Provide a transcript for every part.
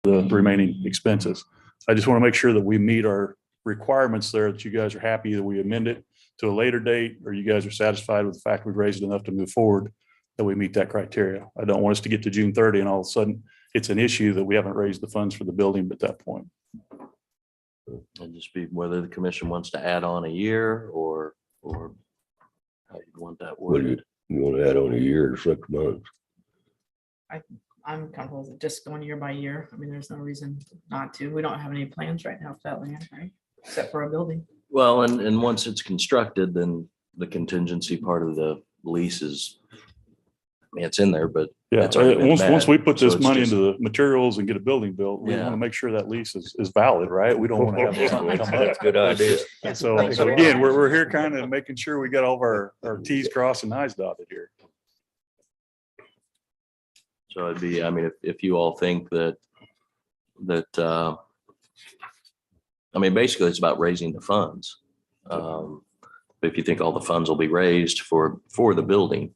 the remaining expenses. I just want to make sure that we meet our requirements there, that you guys are happy that we amend it to a later date, or you guys are satisfied with the fact we've raised enough to move forward, that we meet that criteria. I don't want us to get to June 30 and all of a sudden it's an issue that we haven't raised the funds for the building at that point. And just be whether the commission wants to add on a year or how you want that worded. You want to add on a year or 6 months? I'm comfortable with it just going year by year. I mean, there's no reason not to. We don't have any plans right now for that land, right? Except for a building. Well, and once it's constructed, then the contingency part of the lease is, I mean, it's in there, but Yeah, it's already been once met. we put So this it's money just- into the materials and get a building built, we Yeah. want to make sure that lease is valid, right? We don't want to have something come up. That's a good idea. So again, we're here kind of making sure we got all of our T's crossed and I's dotted here. So it'd be, I mean, if you all think that, I mean, basically it's about raising the funds. If you think all the funds will be raised for the building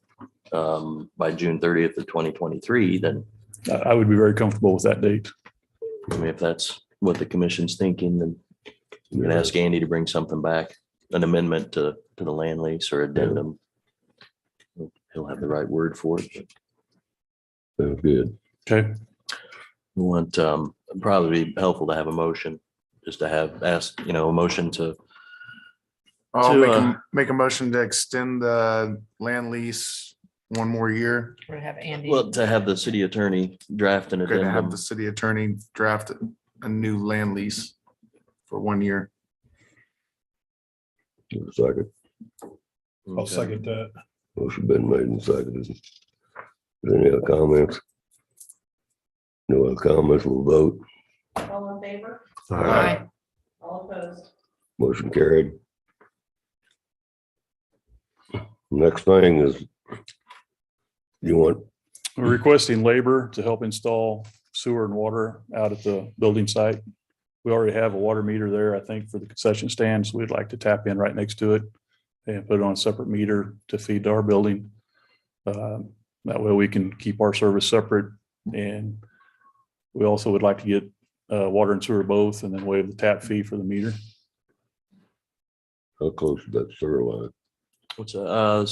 by June 30th of 2023, then I would be very comfortable with that date. I mean, if that's what the commission's thinking, then you can ask Andy to bring something back, an amendment to the land lease or addendum. He'll have the right word for it. Sounds good. Okay. We want, probably be helpful to have a motion, just to have asked, a motion to, I'll To, make a motion to extend the land lease one more year. We're gonna have Andy. well, to have the city attorney draft an We're gonna have addendum. the city attorney draft a new land lease for 1 year. Second. Okay. that. Motion been made and seconded. Any other comments? No other comments, we'll vote. All in favor? Aye. All opposed? Motion carried. Next thing is, you want, We're requesting labor to help install sewer and water out at the building site. We already have a water meter there, I think, for the concession stands. We'd like to tap in right next to it and put it on a separate meter to feed our building. That way we can keep our service separate. And we also would like to get water and sewer both, and then waive the tap fee for the meter. how close is that sewer line? What's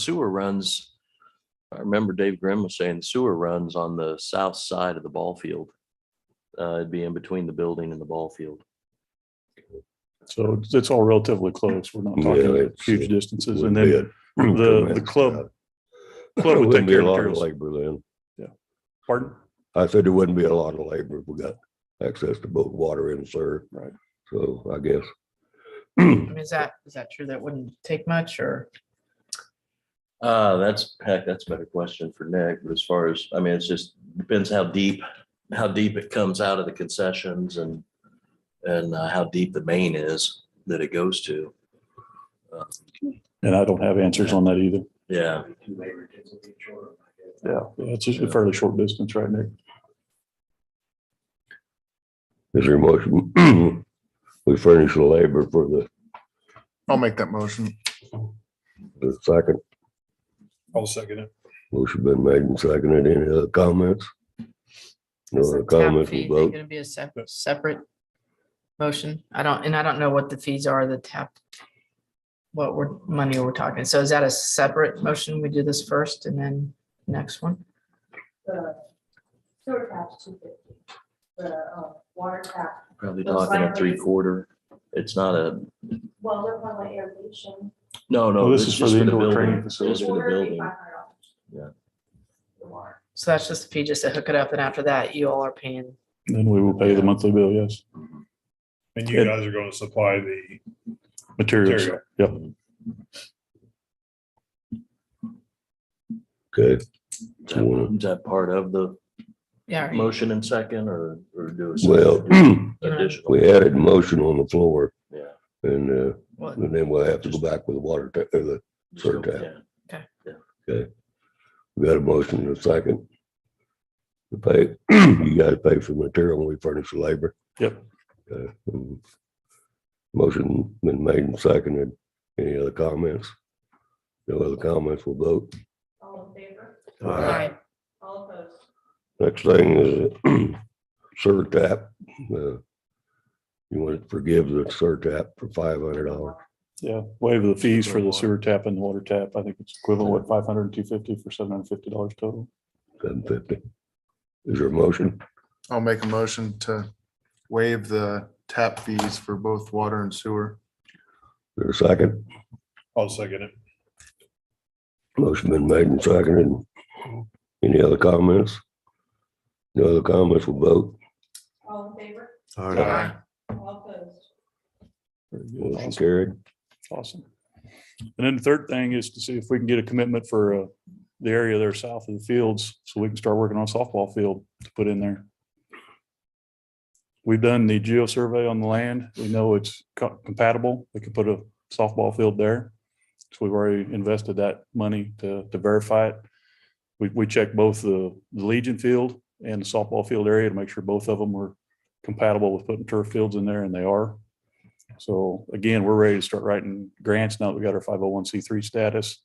sewer runs? I remember Dave Grimm was saying sewer runs on the south side of the ball field. It'd be in between the building and the ball field. So it's all relatively close. We're not Yeah, talking it's, huge distances. And Wouldn't then be a the tremendous club job. would take Wouldn't be care a of lot of materials. labor then. Pardon? I said there wouldn't be a lot of labor if we got access to both water and sewer. Right. So I guess. I mean, is that true? That wouldn't take much, or? That's a better question for Nick, but as far as, I mean, it's just depends how deep it comes out of the concessions and how deep the main is that it goes to. And I don't have answers on that either. Yeah, Yeah, it's just a fairly short distance, right, Nick? Is there a motion? We furnish the labor for I'll make that motion. the second. I'll second it. Motion been made and seconded. Any other comments? No Is the other tap comments, fee we'll vote. gonna be a separate motion? I don't know what the fees are, the tap, money we're talking. So is that a separate motion? We do this first and then next one? The sewer tap's 250. The water tap, probably talking a 3/4. It's not a, well, they're talking about irrigation. no, Well, this it's is for just the for the indoor building. training Just for the Water, building. $500. Yeah. The water. So that's just the fee just to hook it up, and after that, you all are paying. Then we will pay the monthly bill, yes. And you guys are going to supply the Materials. material. Yep. Okay, Is that part of the Yeah. motion and second or do it? well, Additional. we added motion on the floor Yeah. and What? then we'll have to go back with the water, or the sewer tap. Yeah. We got a motion and a second. To pay, you gotta pay for the material when we furnish the labor. Yep. Okay. Motion been made and seconded. Any other comments? No other comments, we'll vote. All in favor? Aye. All opposed? Next thing is surtap. You want to forgive the surtap for $500. Yeah, waive the fees for the sewer tap and the water tap. I think it's equivalent, what, 500 and 250 for $750 total. $750. Is there a motion? I'll make a motion to waive the tap fees for both water and sewer. Is there a second? I'll second it. Motion been made and seconded. Any other comments? No other comments, we'll vote. All in favor? Aye. All opposed? Very good. Motion Awesome. carried. Awesome. And then the third thing is to see if we can get a commitment for the area there south of the fields, so we can start working on a softball field to put in there. We've done the geo survey on the land. We know it's compatible. We can put a softball field there. So we've already invested that money to verify it. We checked both the Legion field and the softball field area to make sure both of them were compatible with putting turf fields in there, and they are. So again, we're ready to start writing grants now that we got our 501c3 status.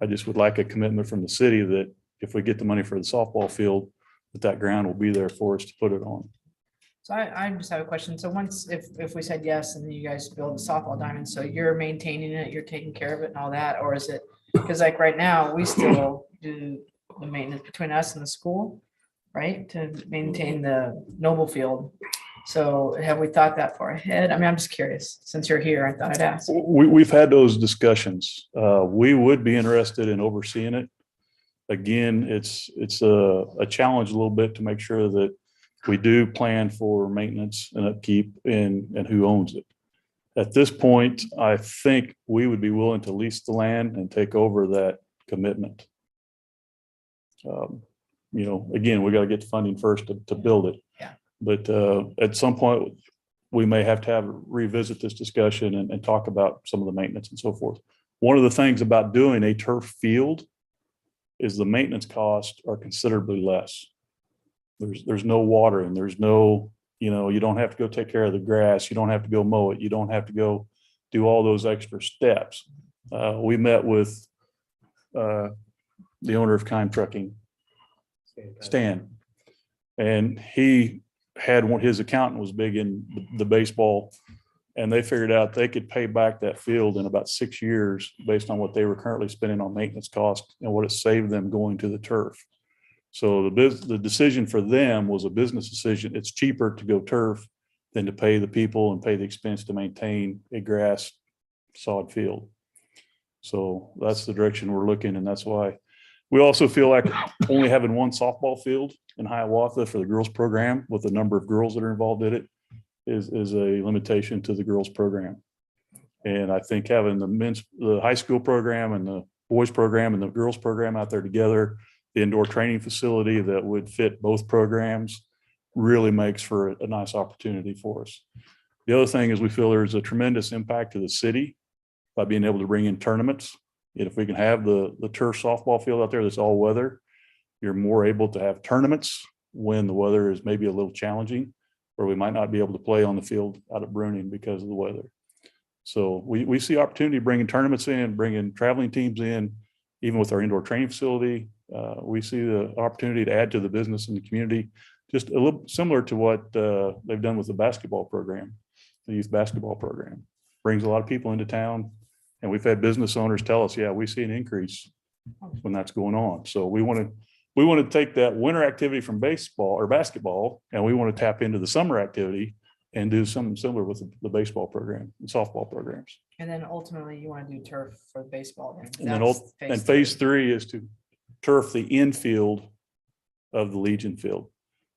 I just would like a commitment from the city that if we get the money for the softball field, that ground will be there for us to put it on. So I just have a question. So once, if we said yes, and then you guys build a softball diamond, so you're maintaining it, you're taking care of it and all that, or is it? Because like right now, we still do the maintenance between us and the school, right? To maintain the Noble Field. So have we thought that far ahead? I mean, I'm just curious. Since you're here, I thought I'd ask. We've had those discussions. We would be interested in overseeing it. Again, it's a challenge a little bit to make sure that we do plan for maintenance and upkeep and who owns it. At this point, I think we would be willing to lease the land and take over that commitment. You know, again, we got to get the funding first to build it. Yeah. But at some point, we may have to revisit this discussion and talk about some of the maintenance and so forth. One of the things about doing a turf field is the maintenance costs are considerably less. There's no watering, there's no, you know, you don't have to go take care of the grass, you don't have to go mow it, you don't have to go do all those extra steps. We met with the owner of Kime Trucking, Stan, and he had his accountant was big in the baseball, and they figured out they could pay back that field in about 6 years based on what they were currently spending on maintenance costs and what it saved them going to the turf. So the decision for them was a business decision. It's cheaper to go turf than to pay the people and pay the expense to maintain a grass sod field. So that's the direction we're looking, and that's why we also feel like only having one softball field in Hiawatha for the girls program with the number of girls that are involved in it is a limitation to the girls program. And I think having the high school program and the boys program and the girls program out there together, the indoor training facility that would fit both programs really makes for a nice opportunity for us. The other thing is we feel there's a tremendous impact to the city by being able to bring in tournaments. And if we can have the turf softball field out there that's all weather, you're more able to have tournaments when the weather is maybe a little challenging, or we might not be able to play on the field out at Bruning because of the weather. So we see opportunity bringing tournaments in, bringing traveling teams in, even with our indoor training facility. We see the opportunity to add to the business in the community, just a little similar to what they've done with the basketball program, the youth basketball program. Brings a lot of people into town, and we've had business owners tell us, yeah, we see an increase when that's going on. So we want to take that winter activity from baseball or basketball, and we want to tap into the summer activity and do something similar with the baseball program and softball programs. And then ultimately you want to do turf for the baseball game. And then phase three is to turf the infield of the Legion field.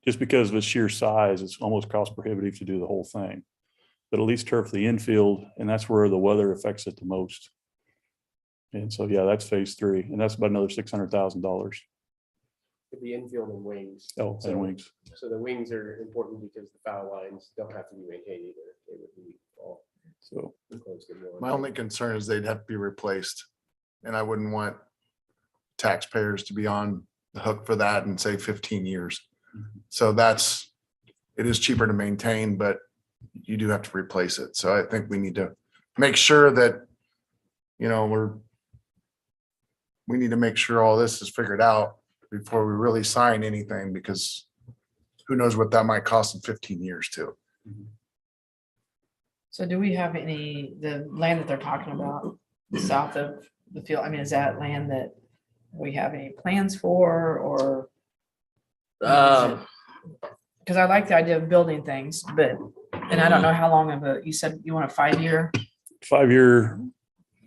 Just because of its sheer size, it's almost cost prohibitive to do the whole thing. But at least turf the infield, and that's where the weather affects it the most. And so, yeah, that's phase three, and that's about another $600,000. The infield and wings. Oh, and wings. So the wings are important because the foul lines don't have to be maintained either. They would be all So close to one. My only concern is they'd have to be replaced. And I wouldn't want taxpayers to be on the hook for that and say 15 years. So it is cheaper to maintain, but you do have to replace it. So I think we need to make sure that, you know, we need to make sure all this is figured out before we really sign anything, because who knows what that might cost in 15 years too. So do we have any, the land that they're talking about south of the field? I mean, is that land that we have any plans for or? Because I like the idea of building things, but, and I don't know how long of a, you said you want a 5-year? 5-year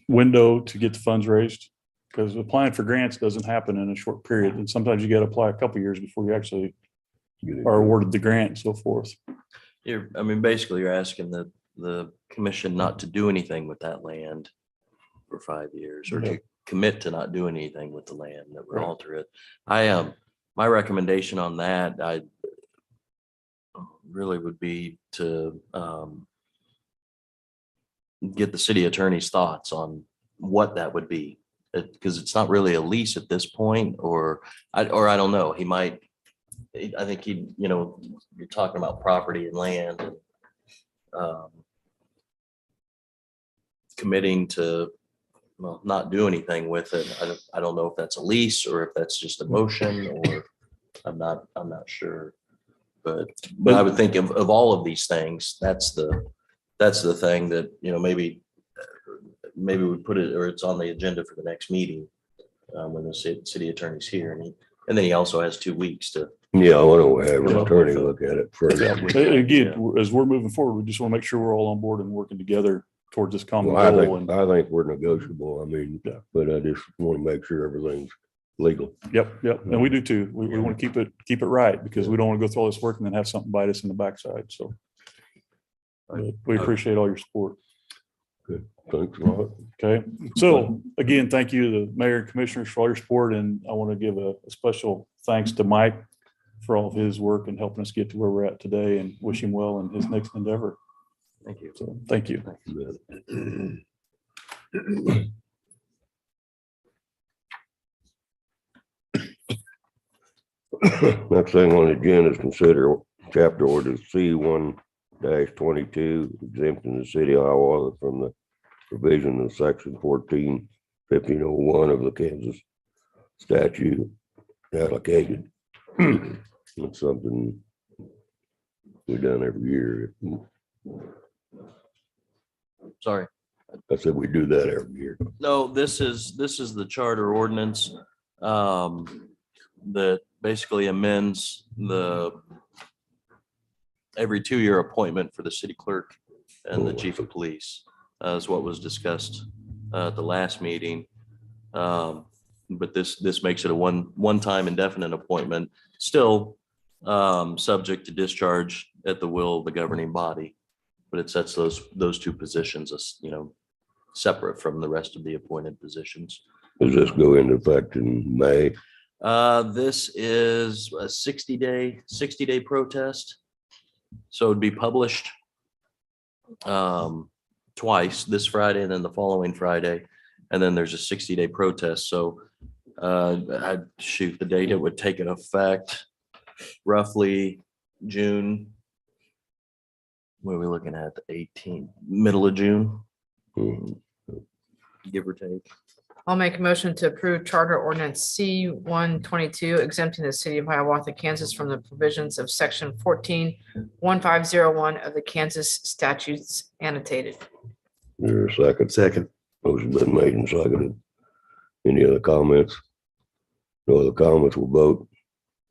window to get the funds raised. Because applying for grants doesn't happen in a short period. And sometimes you got to apply a couple years before you actually are awarded the grant and so forth. I mean, basically you're asking the commission not to do anything with that land for 5 years or to commit to not doing anything with the land that would Right. alter it. My recommendation on that, I really would be to get the city attorney's thoughts on what that would be. Because it's not really a lease at this point, or I don't know, he might, I think he, you're talking about property and land. And, committing to, well, not do anything with it. I don't know if that's a lease or if that's just a motion, or I'm not sure. But I would think of all of these things, that's the thing that, maybe we put it, or it's on the agenda for the next meeting when the city attorney's here, and then he also has 2 weeks to. Yeah, I want to have an attorney look at it first. Yeah. Again, as we're moving forward, we just want to make sure we're all on board and working together towards this common Well, goal. And I think we're negotiable. I mean, Yeah. but I just want to make sure everything's legal. Yep. And we do too. We want to keep it right because we don't want to go through all this work and then have something bite us in the backside. So but we appreciate all your support. Thanks a lot. Okay. So again, thank you to the mayor and commissioners for all your support. And I want to give a special thanks to Mike for all of his work and helping us get to where we're at today, and wish him well in his next endeavor. Thank you. So thank you. Next thing on the agenda is consider chapter order C1-22 exempting the city of Hiawatha from the provision of section 1501 of the Kansas statute allocated. It's something we done every year. Sorry. I said we do that every year. No, this is the charter ordinance that basically amends the every 2-year appointment for the city clerk and the chief of police, is what was discussed at the last meeting. But this makes it a one-time indefinite appointment, still subject to discharge at the will of the governing body. But it sets those two positions as, separate from the rest of the appointed positions. Does this go into effect in May? This is a 60-day protest. So it'd be published twice, this Friday and then the following Friday. And then there's a 60-day protest. So I'd shoot the date. It would take an effect roughly June. What are we looking at? The 18th, middle of June, give or take. I'll make a motion to approve charter ordinance C1-22 exempting the city of Hiawatha, Kansas from the provisions of section 14-1501 of the Kansas statutes annotated. Is there a second? Second. Motion been made and seconded. Any other comments? No other comments, we'll vote.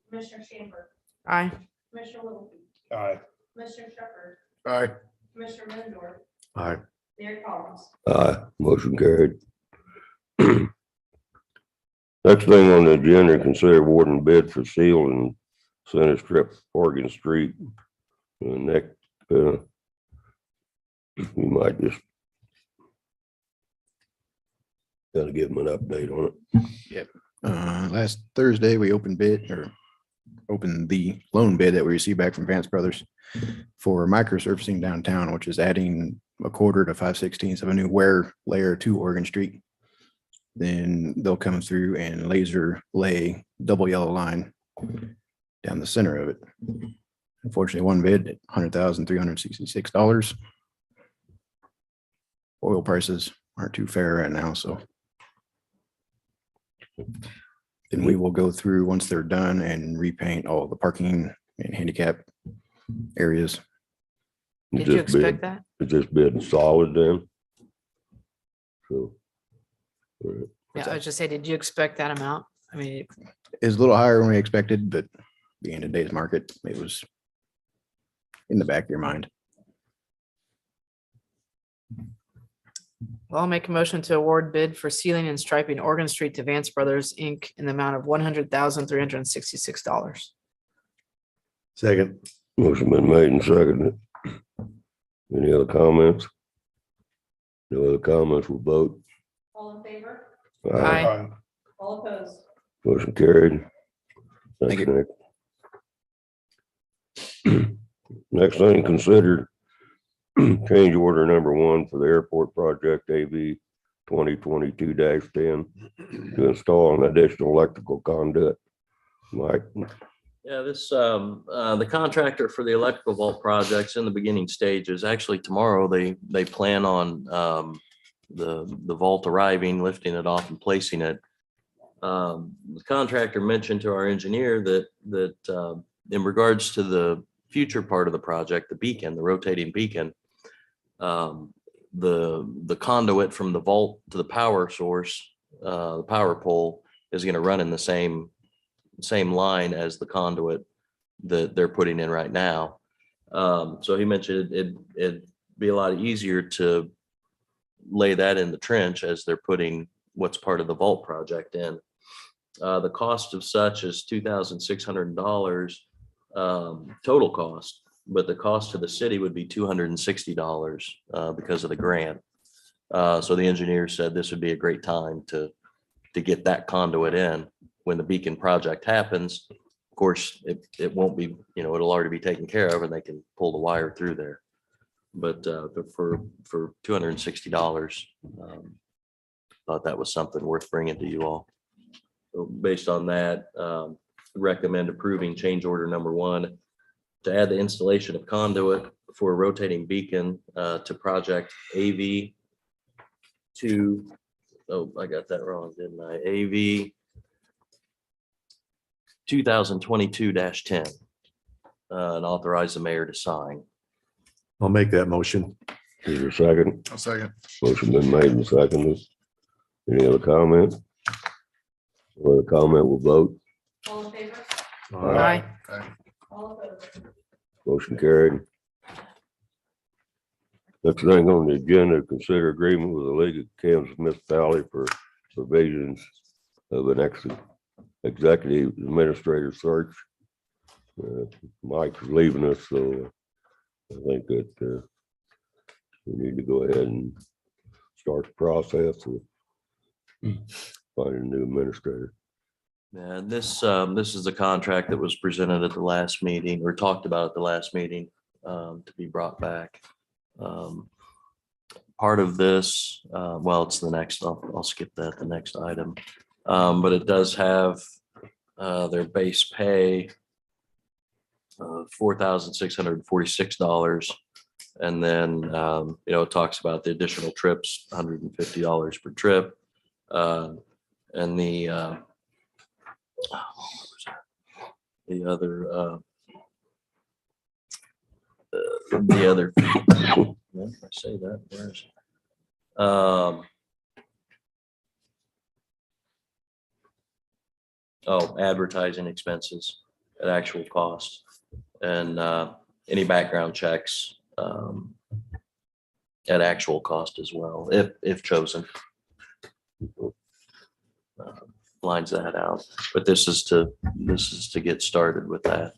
Commissioner Sandberg, Aye. Commissioner Littlefield, Aye. Commissioner Shepherd, Aye. Commissioner Middendorf, Aye. Mayor Collins. Aye, motion carried. Next thing on the agenda, consider awarding bid for seal and center strip Oregon Street. And next, we might just gotta give them an update on it. Last Thursday, we opened the loan bid that we received back from Vance Brothers for microsurfacing downtown, which is adding 1/4 to 5/16 of a new wear layer to Oregon Street. Then they'll come through and laser lay double yellow line down the center of it. Unfortunately, one bid at $100,366. Oil prices aren't too fair right now, so. Then we will go through once they're done and repaint all the parking and handicap areas. Is Did you this bid- expect that? Is this bid solid then? So. all right. Yeah, I was just saying, did you expect that amount? I mean, Is a little higher than we expected, but being today's market, it was in the back of your mind. well, I'll make a motion to award bid for sealing and striping Oregon Street to Vance Brothers, Inc. in the amount of $100,366. Second. Motion been made and seconded. Any other comments? No other comments, we'll vote. All in favor? Aye. All opposed? Motion carried. Thank Thank you, Nick. Next thing, consider change order number 1 for the airport project AV 2022-10 to install an additional electrical conduit. Mike, Yeah, this, the contractor for the electrical vault project's in the beginning stages. Actually, tomorrow, they plan on, the vault arriving, lifting it off and placing it. The contractor mentioned to our engineer that in regards to the future part of the project, the beacon, the rotating beacon, the conduit from the vault to the power source, the power pole is going to run in the same line as the conduit that they're putting in right now. So he mentioned it'd be a lot easier to lay that in the trench as they're putting what's part of the vault project in. The cost of such is $2,600 total cost, but the cost to the city would be $260 because of the grant. So the engineer said this would be a great time to get that conduit in when the beacon project happens. Of course, it won't be, it'll already be taken care of and they can pull the wire through there. But for $260, thought that was something worth bringing to you all. So based on that, recommend approving change order number 1 to add the installation of conduit for a rotating beacon to project AV 2. Oh, I got that wrong, didn't I? AV 2022-10 and authorize the mayor to sign. I'll make that motion. is there a second? I'll second. Motion been made and seconded. Any other comment? No other comment, we'll vote. All in favor? Aye. All opposed? Motion carried. Next thing on the agenda, consider agreement with the League of Kansas Municipality for provisions of an executive administrator search. Mike's leaving us, so I think that we need to go ahead and start the process of finding a new administrator. And this is the contract that was presented at the last meeting or talked about at the last meeting to be brought back. Part of this, well, it's the next, I'll skip that, the next item. But it does have their base pay of $4,646. And then, it talks about the additional trips, $150 per trip. And the other, when did I say that? Where's, advertising expenses at actual cost and any background checks at actual cost as well, if chosen. Lines that out, but this is to get started with that.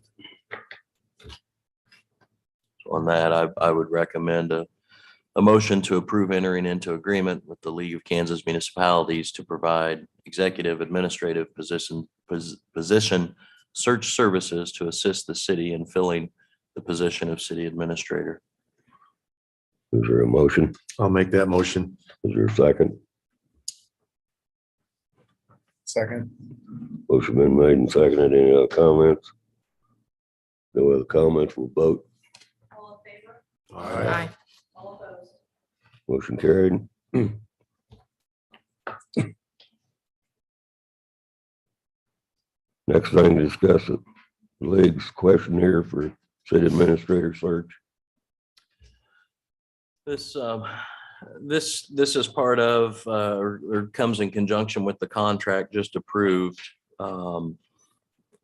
So on that, I would recommend a motion to approve entering into agreement with the League of Kansas Municipalities to provide executive administrative position search services to assist the city in filling the position of city administrator. Is there a motion? I'll make that motion. Is there a second? Second. Motion been made and seconded. Any other comments? No other comments, we'll vote. All in favor? Aye. All opposed? Motion carried. Next thing to discuss it, League's questionnaire for city administrator search. This, this is part of, or comes in conjunction with the contract just approved.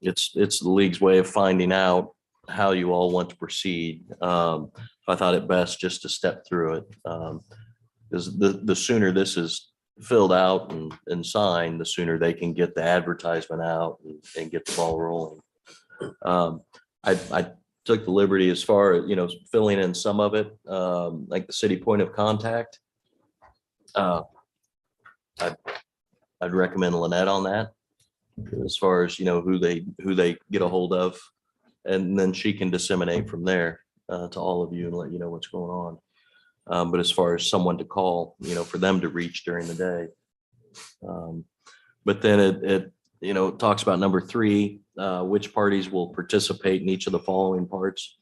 It's the league's way of finding out how you all want to proceed. I thought it best just to step through it. Because the sooner this is filled out and signed, the sooner they can get the advertisement out and get the ball rolling. I took the liberty as far as, filling in some of it, like the city point of contact. I'd recommend Lynette on that, as far as, who they get a hold of. And then she can disseminate from there to all of you and let you know what's going on. But as far as someone to call, for them to reach during the day. But then it talks about number 3, which parties will participate in each of the following parts.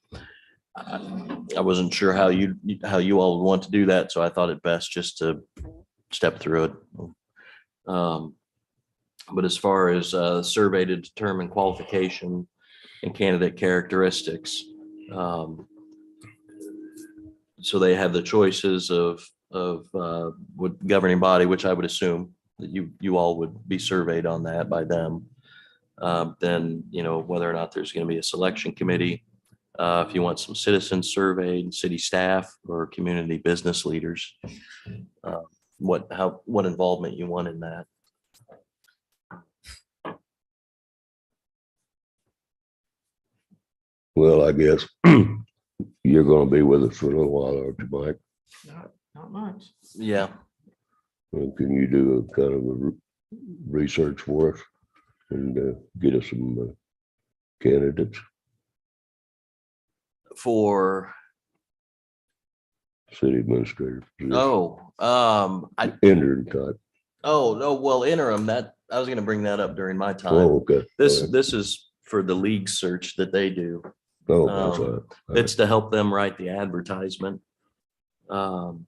I wasn't sure how you all would want to do that, so I thought it best just to step through it. But as far as survey to determine qualification and candidate characteristics, so they have the choices of what governing body, which I would assume that you all would be surveyed on that by them. Then, whether or not there's going to be a selection committee, if you want some citizens surveyed, city staff or community business leaders, what involvement you want in that. Well, I guess you're gonna be with us for a little while, aren't you, Mike? Not much. Yeah. Well, can you do a kind of a research for us and get us some candidates? For, City administrator. Interim type. Well, interim, that, I was going to bring that up during my time. Oh, okay. This is for the league search that they do. Oh, that's all right. It's to help them write the advertisement. Obviously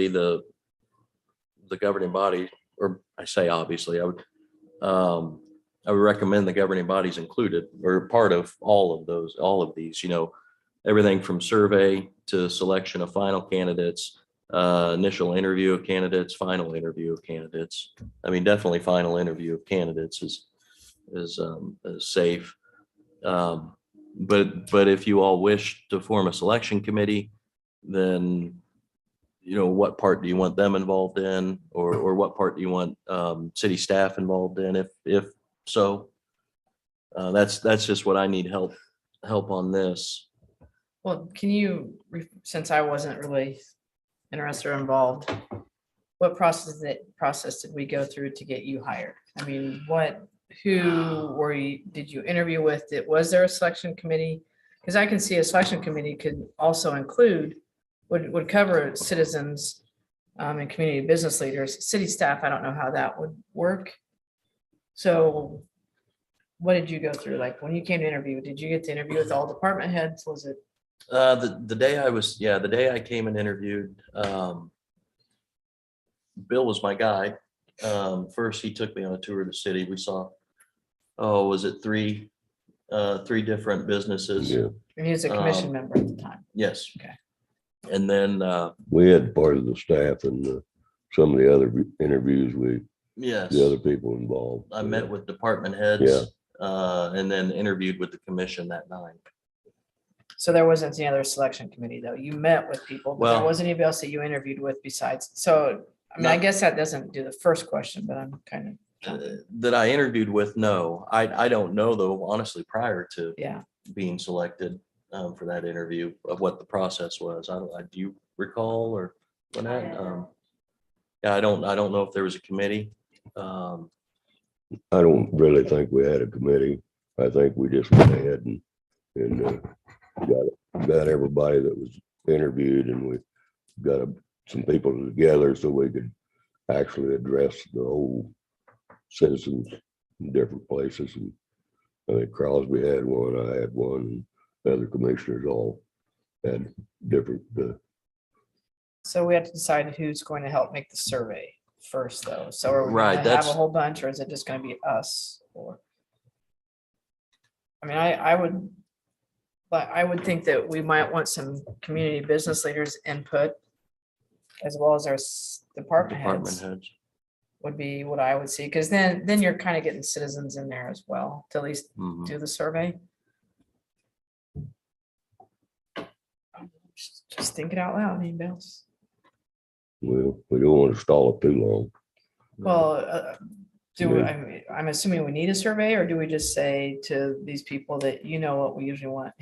the governing body, or I say obviously, I would recommend the governing bodies included or part of all of these, everything from survey to selection of final candidates, initial interview of candidates, final interview of candidates. Definitely final interview of candidates is safe. But if you all wish to form a selection committee, then, what part do you want them involved in, or what part do you want city staff involved in? If so, that's just what I need help on this. Well, can you, since I wasn't really interested or involved, what process did we go through to get you hired? Who did you interview with? Was there a selection committee? Because I can see a selection committee could also include, would cover citizens and community business leaders. City staff, I don't know how that would work. So what did you go through? Like when you came to interview, did you get to interview with all department heads? Was it? The day I came and interviewed, Bill was my guy. First, he took me on a tour of the city. We saw, was it three different businesses? Yeah, And he was a commission member at the time. Yes. Okay. And then, we had part of the staff and some of the other interviews, yes, the other people involved. I met with department heads, and then interviewed with the commission that night. So there wasn't any other selection committee though. You met with people, but there Well- wasn't anybody else that you interviewed with besides. So, I No. guess that doesn't do the first question, but I'm kind of, That I interviewed with, no, I don't know though, honestly, prior to yeah. being selected for that interview of what the process was. Do you recall or Lynette? Yeah, I don't know if there was a committee. I don't really think we had a committee. I think we just went ahead and got everybody that was interviewed, and we got some people together so we could actually address the whole citizens in different places. And I think Crosby had one, I had one, and the other commissioners all had different. So we have to decide who's going to help make the survey first though. So are we Right, going to have a that's- whole bunch or is it just going to be us? Or I mean, I would think that we might want some community business leaders input as well as our department heads heads. would be what I would see. Because then you're kind of getting citizens in there as well to at least Mhm. do the survey. Just think it out loud, anybody else? Well, we don't want to stall it too long. Well, Yeah. I'm assuming we need a survey, or do we just say to these people that you know what we usually want?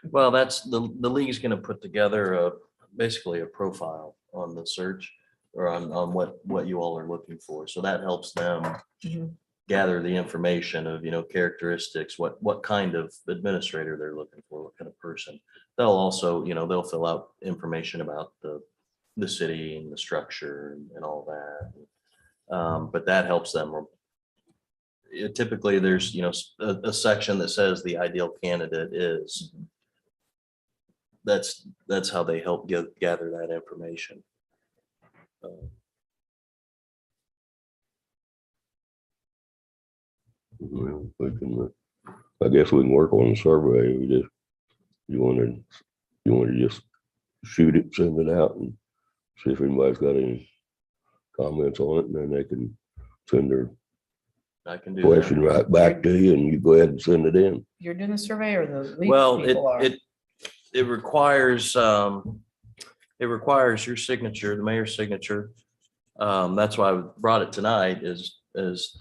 Well, that's the league's gonna put together basically a profile on the search or on what you all are looking for. So that helps them Mhm. gather the information of, characteristics, what kind of administrator they're looking for, what kind of person. They'll also, they'll fill out information about the city and the structure and all that. But that helps them. Typically, there's, a section that says the ideal candidate is. That's how they help gather that information. Well, we can, I guess we can work on the survey. You want to just shoot it, send it out and see if anybody's got any comments on it, and then they can send their I can do question that. right back to you, and you go ahead and send it in. You're doing the survey, or the league Well, people are? it requires, your signature, the mayor's signature. That's why I brought it tonight is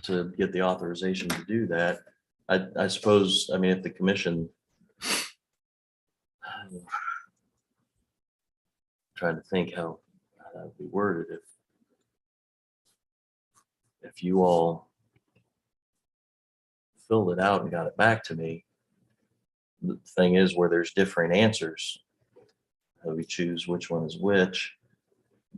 to get the authorization to do that. I suppose, if the commission. Trying to think how that would be worded if you all filled it out and got it back to me. The thing is, where there's different answers, we choose which one is which,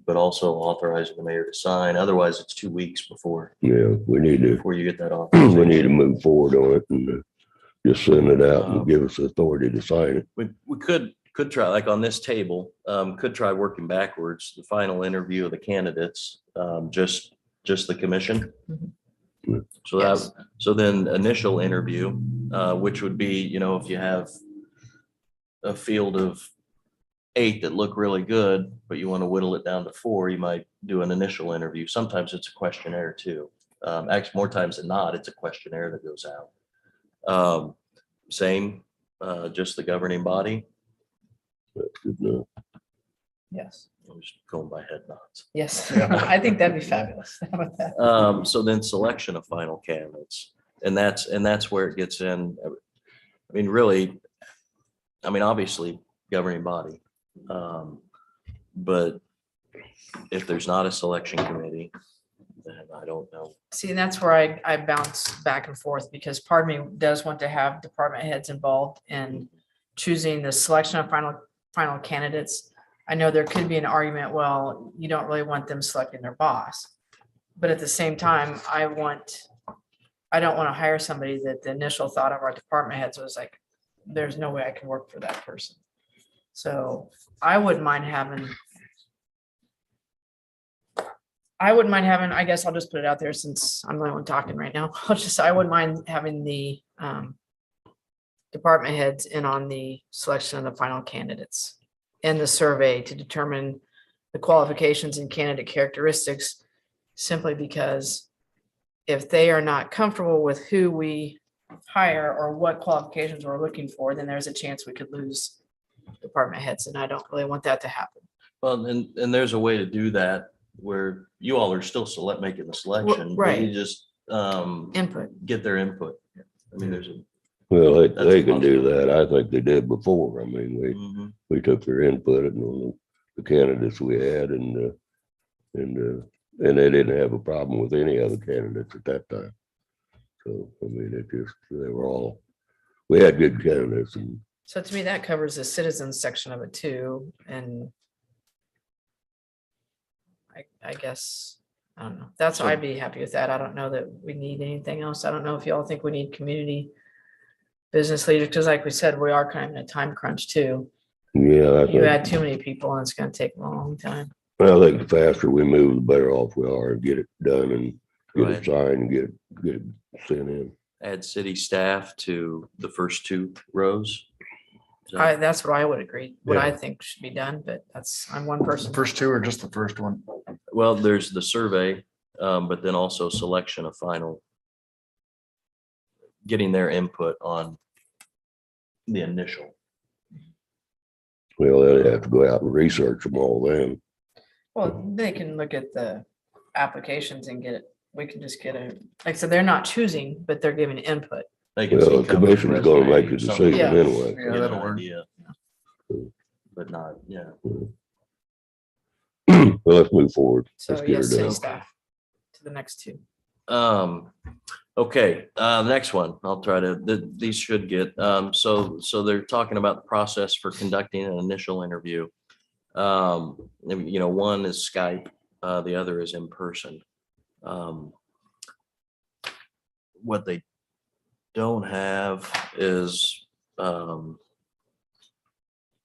but also authorizing the mayor to sign. Otherwise, it's 2 weeks before Yeah, before you get that we authorization. need to move forward on it and just send it out and give us authority to sign it. We could try, like on this table, could try working backwards, the final interview of the candidates, just the commission. Mhm. So Yes. so then initial interview, which would be, if you have a field of 8 that look really good, but you want to whittle it down to 4, you might do an initial interview. Sometimes it's a questionnaire too. Actually, more times than not, it's a questionnaire that goes out. Same, just the governing body. That's good enough. Yes, I'm just going by head nods. yes. I think that'd be fabulous. How about that? So then selection of final candidates, and that's where it gets in. Really, obviously governing body. But if there's not a selection committee, then I don't know. See, and that's where I bounce back and forth, because part of me does want to have department heads involved in choosing the selection of final candidates. I know there could be an argument, well, you don't really want them selecting their boss. But at the same time, I don't want to hire somebody that the initial thought of our department heads was like, there's no way I can work for that person. So I wouldn't mind having, I guess I'll just put it out there since I'm the only one talking right now. I wouldn't mind having the department heads in on the selection of the final candidates and the survey to determine the qualifications and candidate characteristics, simply because if they are not comfortable with who we hire or what qualifications we're looking for, then there's a chance we could lose department heads, and I don't really want that to happen. Well, and there's a way to do that where you all are still making the selection, but right. you just Input. get their input. there's a. Well, That's they can do possible. that. I think they did before. Mhm. We took their input and the candidates we had and they didn't have a problem with any other candidates at that time. So, we had good candidates and So to me, that covers the citizens section of it too, and I guess, I don't know, I'd be happy with that. I don't know that we need anything else. I don't know if y'all think we need community business leaders, because like we said, we are kind of in a time crunch too. yeah, You add too many people and it's gonna take a long time. I think the faster we move, the better off we are and get it done and get it Right. signed and get it sent in. add city staff to the first two rows. Is that- That's what I would agree, what I Yeah. think should be done, but I'm one person. First two or just the first one? Well, there's the survey, but then also selection of final. Getting their input on the initial. Well, they'd have to go out and research them all then. Well, they can look at the applications and get it. We can just get a, like, so they're not choosing, but they're giving input. They can Well, see the cover commission's gonna resume, make the something, decision Yeah. anyway. Yeah, get that'll an work. idea. But not, yeah. Well, let's move forward. So Let's get her yes, city done. staff to the next two. Okay, the next one, I'll try to, these should get, so they're talking about the process for conducting an initial interview. One is Skype, the other is in person. What they don't have is,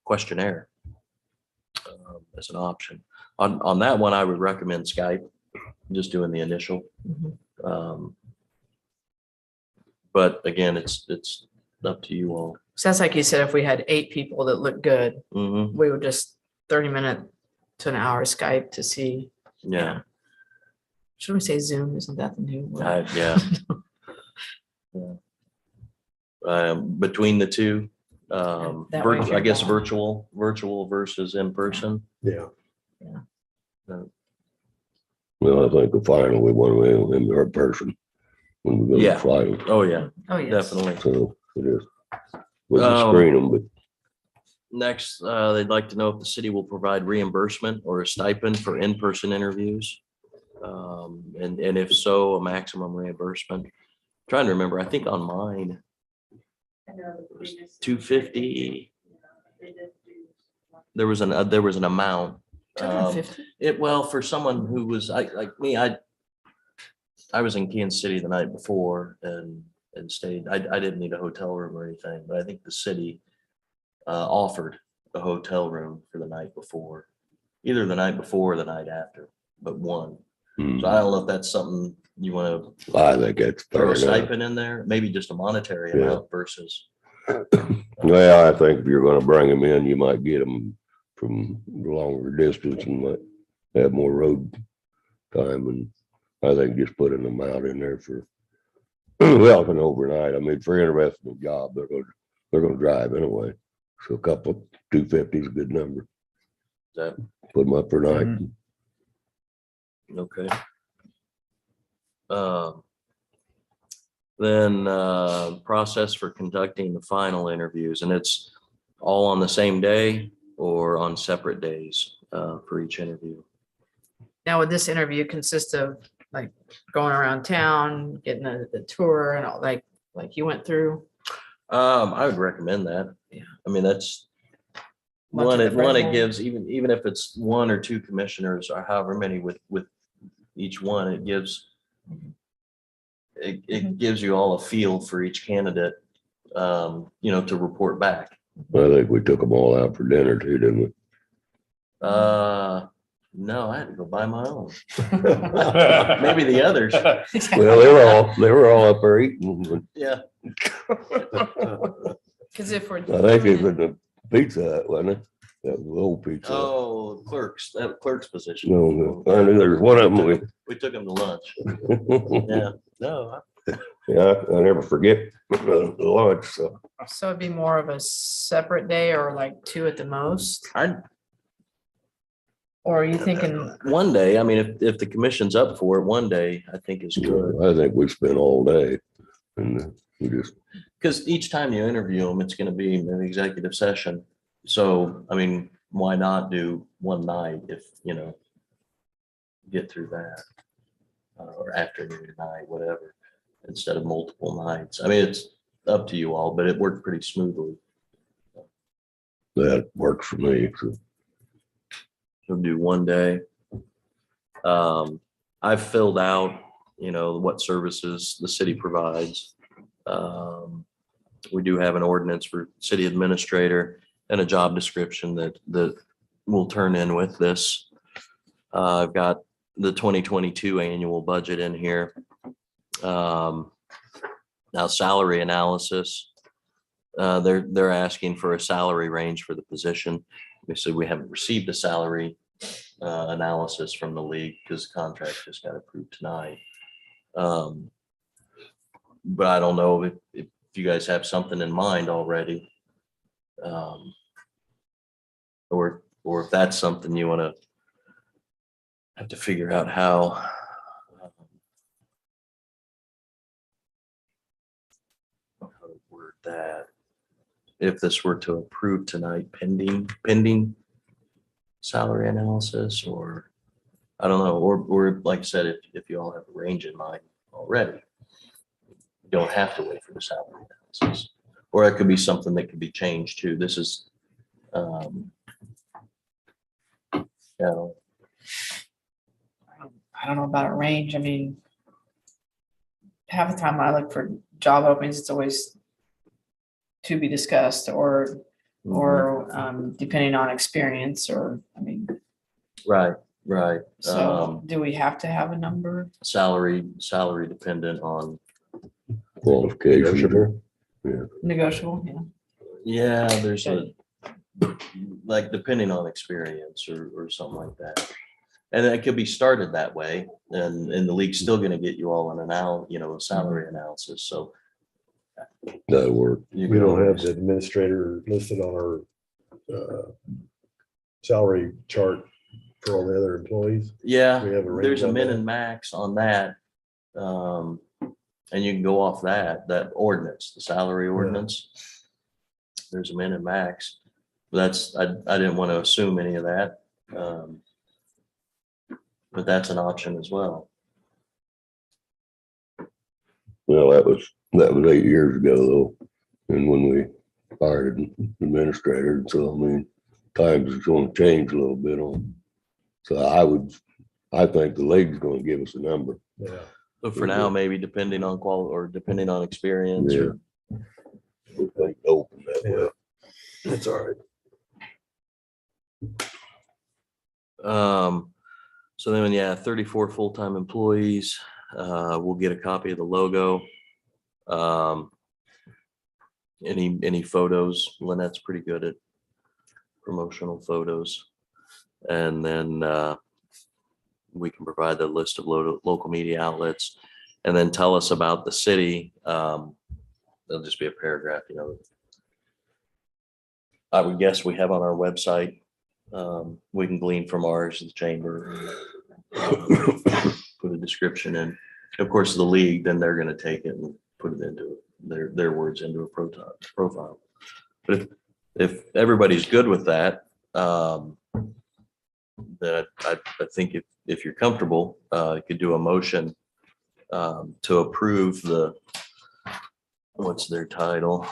questionnaire as an option. On that one, I would recommend Skype, just doing the initial. Mhm. But again, it's up to you all. Sounds like you said, if we had 8 people that look good, Mhm, we would just 30-minute to an hour Skype to see. yeah, Should we say Zoom? Isn't that the new one? yeah. Yeah. Between the two, That way if I you're guess gone. virtual versus in person. Yeah. Well, I think the final, we want to in our person. When we go to Yeah. the final, Oh, yeah, Oh, yes. definitely. so it is. We can screen them, but Next, they'd like to know if the city will provide reimbursement or a stipend for in-person interviews. And if so, a maximum reimbursement. Trying to remember, I think on mine, I know the previous- $250. They did do- there was an amount. 250? Well, for someone who was, like me, I was in Kansas City the night before and stayed, I didn't need a hotel room or anything, but I think the city offered a hotel room for the night before, either the night before or the night after, but one. So I don't know if that's something you want to I think that's throw fair a enough. stipend in there, maybe just a monetary Yeah. amount versus. Well, I think if you're gonna bring them in, you might get them from longer distance and might have more road time. And I think just putting them out in there for, well, an overnight. I mean, for interested in the job, they're gonna drive anyway. So a couple of 250 is a good number. That, Put them up for night. okay. Then process for conducting the final interviews, and it's all on the same day or on separate days for each interview. Now, would this interview consist of like going around town, getting the tour and all like you went through? I would recommend that. Yeah. I mean, that's Much one, of the it president. gives, even if it's 1 or 2 commissioners or however many with each one, it gives it gives you all a feel for each candidate, to report back. I think we took them all out for dinner too, didn't we? No, I had to go buy my own. Maybe the others. Well, they were all up there eating. Yeah. Because if we're. I think it was the Pizza Hut, wasn't it? That was the old Pizza Hut. Oh, that clerk's position. No, I knew there was one of them. We took him to lunch. Yeah, no, Yeah, I never forget the lunch, so. So it'd be more of a separate day or like 2 at the most? Or are you thinking, one day, I mean, if the commission's up for it, one day, I think is good. I think we spent all day and we just, Because each time you interview them, it's going to be an executive session. So, I mean, why not do one night if, get through that? Or afternoon, night, whatever, instead of multiple nights. I mean, it's up to you all, but it worked pretty smoothly. that works for me. So We'll do one day. I've filled out, what services the city provides. We do have an ordinance for city administrator and a job description that we'll turn in with this. I've got the 2022 annual budget in here. Now, salary analysis, they're asking for a salary range for the position. They said we haven't received a salary analysis from the league because the contract just got approved tonight. But I don't know if you guys have something in mind already. Or if that's something you want to have to figure out how. How to word that. If this were to approve tonight, pending salary analysis, or I don't know, or like I said, if you all have a range in mind already, you don't have to wait for the salary analysis. Or it could be something that could be changed too. This is, I don't know about a range. I mean, half the time when I look for job openings, it's always to be discussed or depending on experience or, I mean, right. so do we have to have a number? Salary dependent on, Qualification. Negotiable, yeah. there's like depending on experience or something like that. And it could be started that way, and the league's still gonna get you all a salary analysis, so. That'll work. you We can don't have always- the administrator listed on our salary chart for all the other employees. Yeah, We have a range there's a on min that? and max on that. And you can go off that ordinance, the salary ordinance. There's a min and max. That's, I didn't want to assume any of that. But that's an option as well. Well, that was 8 years ago though. And when we hired an administrator, so I mean, times is gonna change a little bit on. So I think the league's gonna give us a number. Yeah. But for now, maybe depending on depending on experience or. We think open that way. That's all right. So then, 34 full-time employees, we'll get a copy of the logo. Any photos, Lynette's pretty good at promotional photos. And then, we can provide the list of local media outlets and then tell us about the city. There'll just be a paragraph, I would guess we have on our website. We can glean from ours, the chamber, put a description in. Of course, the league, then they're going to take it and put it into their words into a profile. But if everybody's good with that, then I think if you're comfortable, you could do a motion to approve what's their title?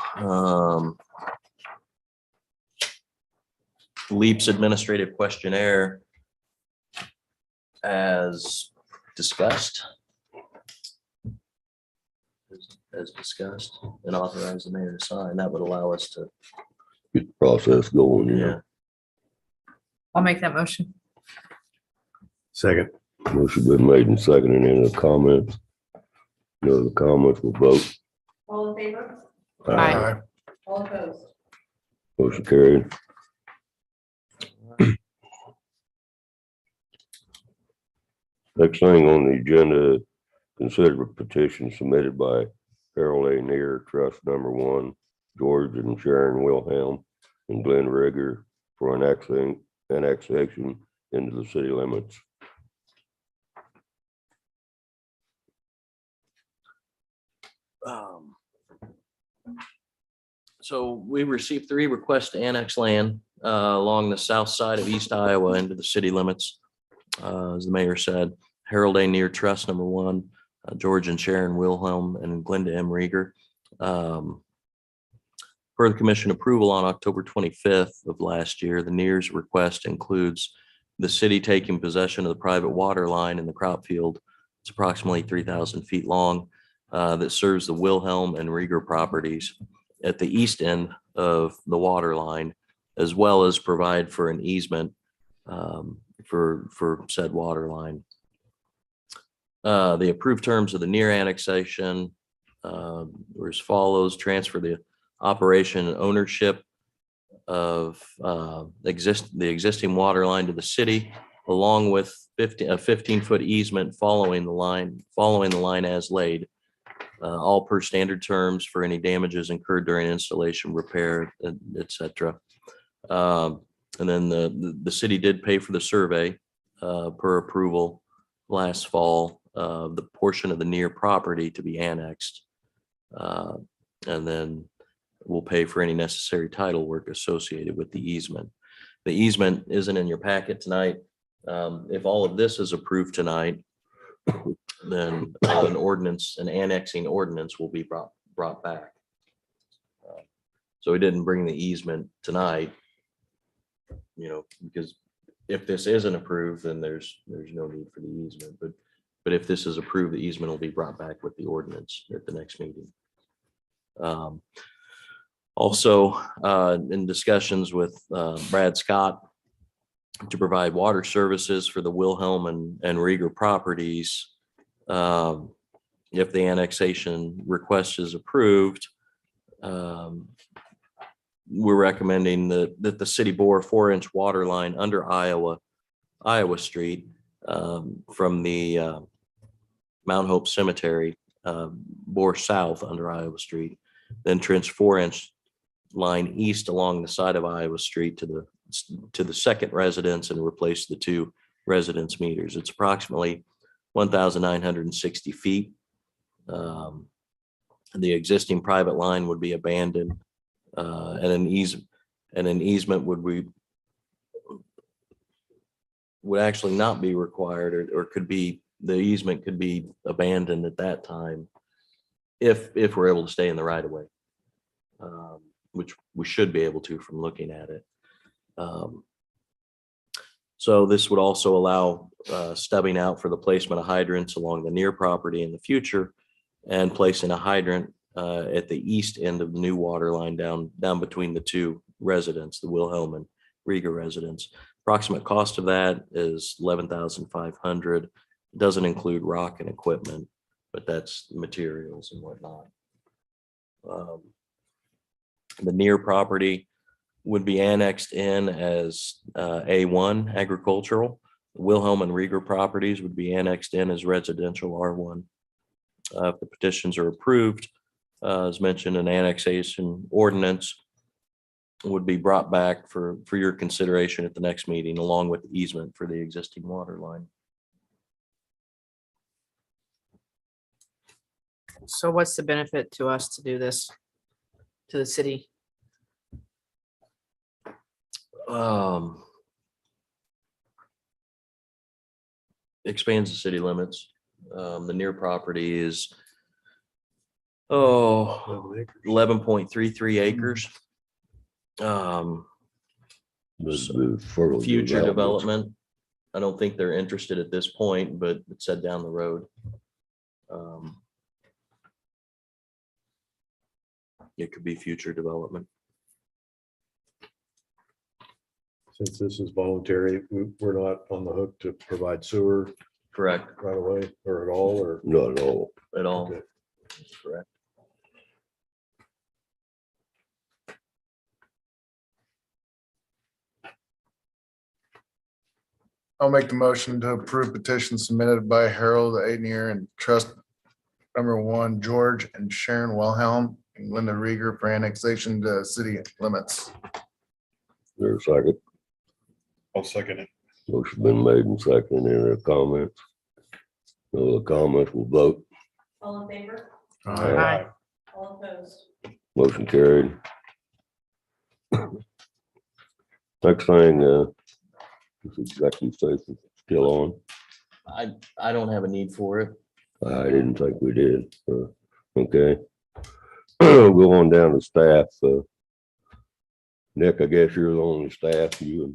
LEAP's administrative questionnaire as discussed. As discussed, and authorize the mayor to sign. That would allow us to, Get the process going, yeah. I'll make that motion. Second. Motion been made and seconded. Any other comments? No other comments, we'll vote. All in favor? Aye. All opposed? Motion carried. Next thing on the agenda, consider a petition submitted by Harold A. Neer, Trust Number 1, George and Sharon Wilhelm, and Glenn Rigger for annexation into the city limits. So we received 3 requests to annex land along the south side of East Iowa into the city limits. As the mayor said, Harold A. Neer Trust Number 1, George and Sharon Wilhelm, and Glenda M. Rieger. Per the commission approval on October 25th of last year, the Neer's request includes the city taking possession of the private water line in the crop field. It's approximately 3,000 feet long that serves the Wilhelm and Rieger properties at the east end of the water line, as well as provide for an easement for said water line. The approved terms of the Neer annexation Were as follows: transfer the operation and ownership of the existing water line to the city, along with a 15-foot easement following the line as laid, all per standard terms for any damages incurred during installation, repair, et cetera. And then the city did pay for the survey per approval last fall, the portion of the near property to be annexed. And then we'll pay for any necessary title work associated with the easement. The easement isn't in your packet tonight. If all of this is approved tonight, then an annexing ordinance will be brought back. So we didn't bring the easement tonight, because if this isn't approved, then there's no need for the easement. But if this is approved, the easement will be brought back with the ordinance at the next meeting. Also, in discussions with Brad Scott to provide water services for the Wilhelm and Rieger properties, if the annexation request is approved, we're recommending that the city bore a 4-inch water line under Iowa Street from the Mount Hope Cemetery, bore south under Iowa Street, then trench 4-inch line east along the side of Iowa Street to the second residence and replace the 2 residence meters. It's approximately 1,960 feet. The existing private line would be abandoned, and an easement would actually not be required, or the easement could be abandoned at that time if we're able to stay in the right of way, which we should be able to from looking at it. So this would also allow stubbing out for the placement of hydrants along the near property in the future, and placing a hydrant at the east end of the new water line down between the 2 residents, the Wilhelm and Rieger residents. Approximate cost of that is $11,500. Doesn't include rock and equipment, but that's materials and whatnot. The near property would be annexed in as A1 agricultural. Wilhelm and Rieger properties would be annexed in as residential R1. If the petitions are approved, as mentioned, an annexation ordinance would be brought back for your consideration at the next meeting, along with the easement for the existing water line. So what's the benefit to us to do this, to the city? Expands the city limits. The near property is 11.33 acres. Future development. I don't think they're interested at this point, but it's said down the road. It could be future development. Since this is voluntary, we're not on the hook to provide sewer Correct. right away or at all, or? Not at all. At all. Okay. Correct. I'll make the motion to approve petition submitted by Harold Aidnier and Trust number 1, George and Sharon Wilhelm and Linda Rieger for annexation to city limits. There's a second. I'll second it. Motion been made and seconded. Any other comments? No other comments, we'll vote. All in favor? Aye. All opposed? Motion carried. Next thing, this executive session still on. I don't have a need for it. I didn't think we did. Okay. We'll go on down to staff. Nick, I guess you're the only staff. You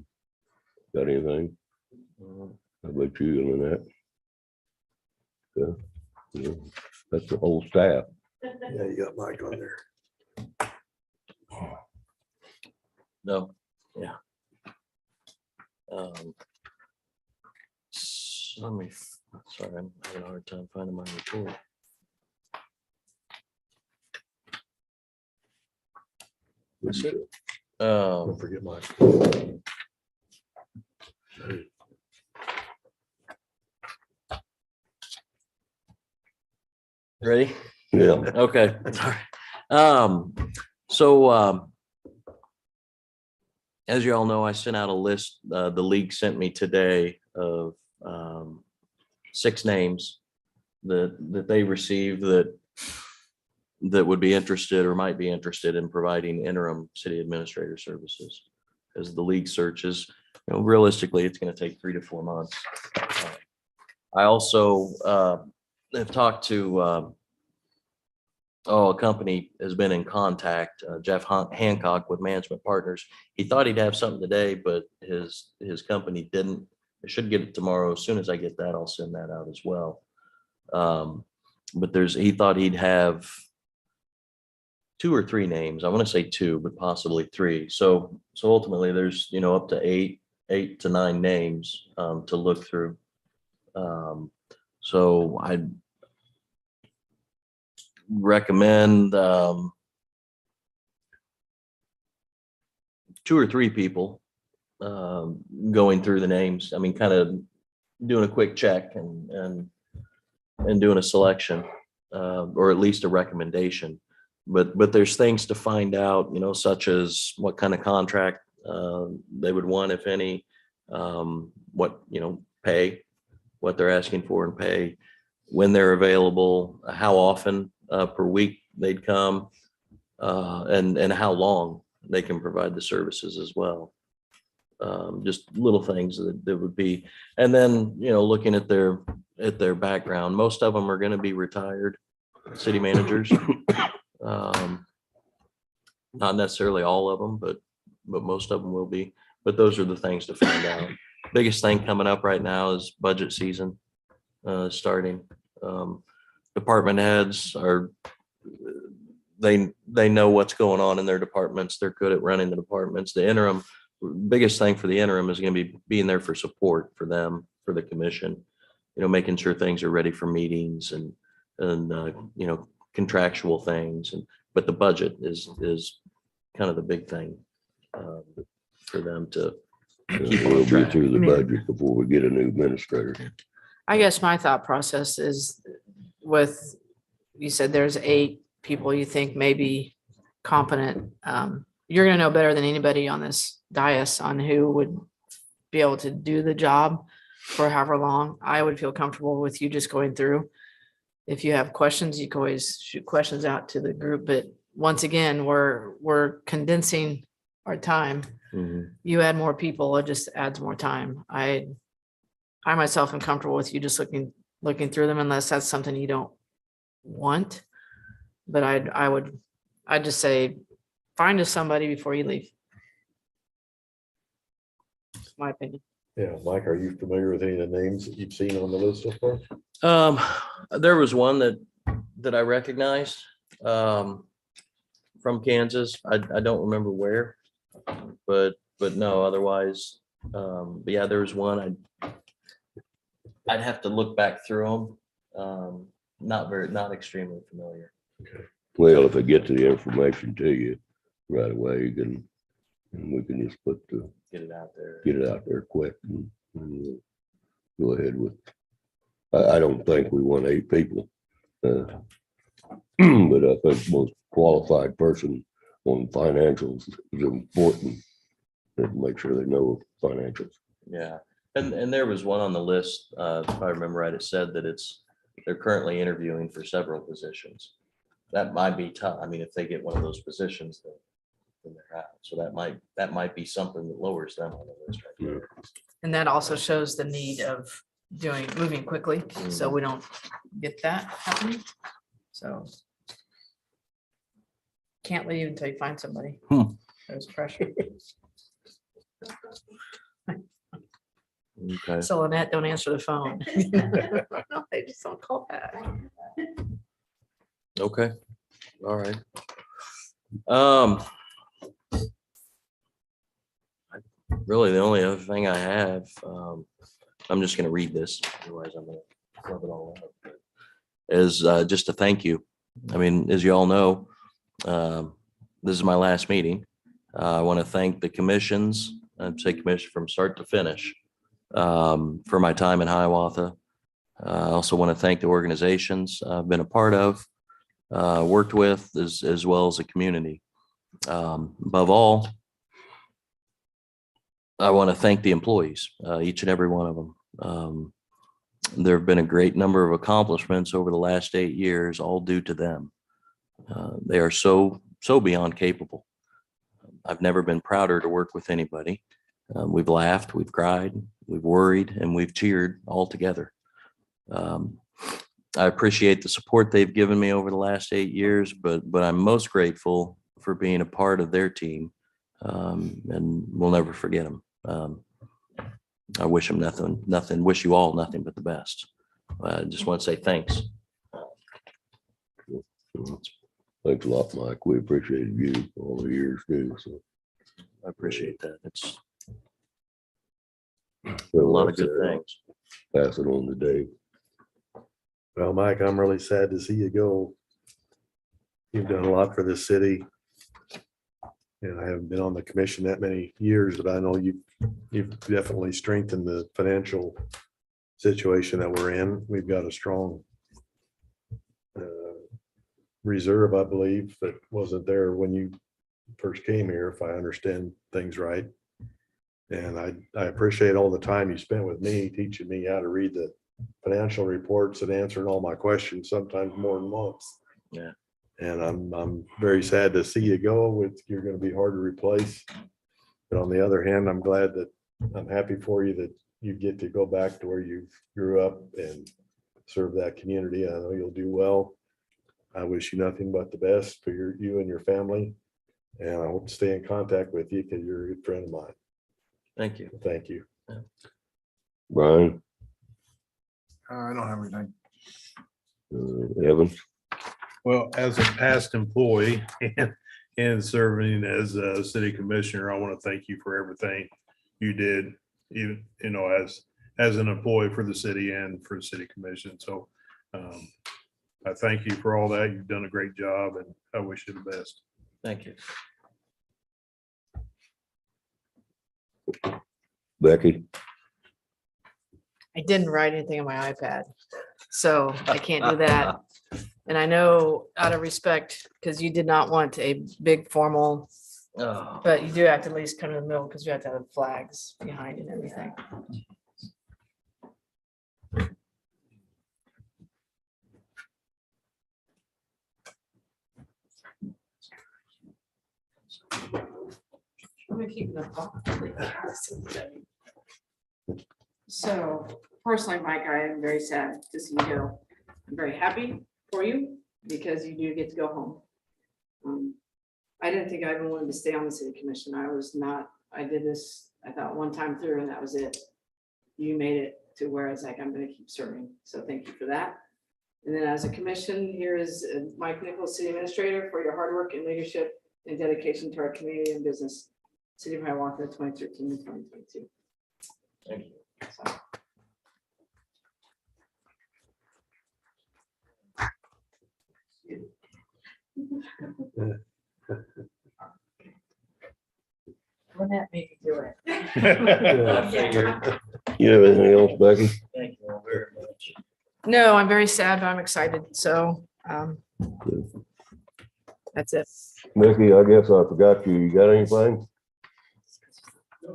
got anything? How about you and that? Okay. Yeah, that's the whole staff. Yeah, you got Mike on there. No. Yeah. Sorry, I'm having a hard time finding my report. That's it. Don't forget mine. Ready? Yeah, Okay. Um, so, as you all know, I sent out a list, the league sent me today of, 6 names that they received that would be interested or might be interested in providing interim city administrator services. As the league searches, realistically, it's going to take 3 to 4 months. I also, have talked to, a company has been in contact, Jeff Hancock with Management Partners. He thought he'd have something today, but his company didn't. I should get it tomorrow. As soon as I get that, I'll send that out as well. But he thought he'd have 2 or 3 names. I want to say 2, but possibly 3. So ultimately there's, up to 8 to 9 names, to look through. So I'd recommend, 2 or 3 people, going through the names. I mean, kind of doing a quick check and doing a selection, or at least a recommendation. But there's things to find out, such as what kind of contract, they would want, if any, what, pay, what they're asking for and pay, when they're available, how often, per week they'd come, and how long they can provide the services as well. Just little things that would be, and then, looking at their background, most of them are going to be retired city managers. Not necessarily all of them, but most of them will be. But those are the things to find out. Biggest thing coming up right now is budget season, starting. Department heads they know what's going on in their departments. They're good at running the departments. The interim, biggest thing for the interim is going to be being there for support for them, for the commission, making sure things are ready for meetings and contractual things. But the budget is kind of the big thing, for them to keep we'll on be track. through the budget before we get a new administrator. I guess my thought process is with, you said there's 8 people you think may be competent. You're gonna know better than anybody on this dais on who would be able to do the job for however long. I would feel comfortable with you just going through. If you have questions, you can always shoot questions out to the group, but once again, we're condensing our time. Mhm. You add more people, it just adds more time. I myself am comfortable with you just looking through them unless that's something you don't want. But I'd just say, find us somebody before you leave. That's my opinion. Yeah, Mike, are you familiar with any of the names that you've seen on the list so far? There was one that I recognized, from Kansas. I don't remember where, but no, otherwise, but yeah, there was one. I'd have to look back through them. Not extremely familiar. Well, if I get to the information to you right away, we can just Get it out there. get it out there quick and we'll go ahead with. I don't think we want 8 people. But I think most qualified person on financials is important. To make sure they know financials. Yeah, and there was one on the list, if I remember right, it said that they're currently interviewing for several positions. That might be tough. I mean, if they get one of those positions, then they're out. So that might be something that lowers them on the list right there. And that also shows the need of moving quickly, so we don't get that happening. So can't leave until you find somebody. There's pressure. Okay. So Lynette, don't answer the phone. No, they just don't call back. Okay. All right. Really, the only other thing I have, I'm just gonna read this, otherwise I'm gonna rub it all out. Is just a thank you. I mean, as you all know, this is my last meeting. I want to thank the commissions, I'd say commission from start to finish, for my time in Hiawatha. I also want to thank the organizations I've been a part of, worked with, as well as the community. Above all, I want to thank the employees, each and every one of them. There have been a great number of accomplishments over the last 8 years, all due to them. They are so beyond capable. I've never been prouder to work with anybody. We've laughed, we've cried, we've worried, and we've cheered all together. I appreciate the support they've given me over the last 8 years, but I'm most grateful for being a part of their team, and we'll never forget them. I wish them nothing, wish you all nothing but the best. I just want to say thanks. Thanks a lot, Mike. We appreciated you all the years too, so. I appreciate that. It's a Well, lot of that's, good things. Pass it on to Dave. Well, Mike, I'm really sad to see you go. You've done a lot for this city. And I haven't been on the commission that many years, but I know you've definitely strengthened the financial situation that we're in. We've got a strong reserve, I believe, that wasn't there when you first came here, if I understand things right. And I appreciate all the time you spent with me, teaching me how to read the financial reports and answering all my questions, sometimes more than once. Yeah. And I'm very sad to see you go. You're going to be hard to replace. But on the other hand, I'm glad that I'm happy for you that you get to go back to where you grew up and serve that community. I know you'll do well. I wish you nothing but the best for you and your family. And I hope to stay in contact with you because you're a good friend of mine. Thank you. Thank you. Brian, I don't have anything. Evan, Well, as a past employee and serving as a city commissioner, I want to thank you for everything you did, even, as an employee for the city and for the city commission. So I thank you for all that. You've done a great job and I wish you the best. Thank you. Becky, I didn't write anything on my iPad, so I can't do that. And I know out of respect, because you did not want a big formal, Oh, but you do have to at least come in the middle because you have to have flags behind and everything. I'm gonna keep the box. So personally, Mike, I am very sad to see you go. I'm very happy for you because you do get to go home. I didn't think I even wanted to stay on the city commission. I did this, I thought one time through and that was it. You made it to where I was like, I'm gonna keep serving. So thank you for that. And then as a commission, here is Mike Nichols, city administrator, for your hard work and leadership and dedication to our community and business. City of Hiawatha, 2013 and 2022. thank you. So. Lynette made me do it. you have anything else, Becky? Thank you all very much. No, I'm very sad, but I'm excited. So that's it. Becky, I guess I forgot you. You got anything? I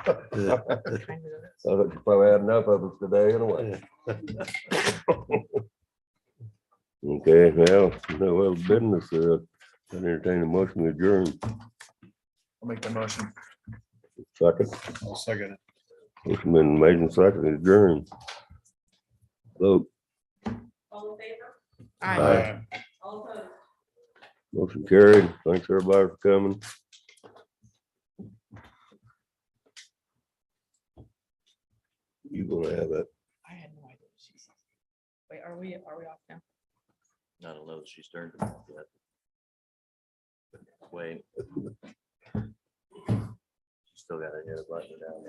thought you probably had enough of us today anyway. Okay, well, no other business. I entertain a motion to adjourn. I'll make the motion. Second, I'll second it. motion been made and seconded, adjourn. Vote, All in favor? All right. Aye. All opposed? motion carried. Thanks everybody for coming. You gonna have that? I had no idea. Wait, are we off now? I don't know if she's turned it off yet. Wait. Still got to hit a button down there.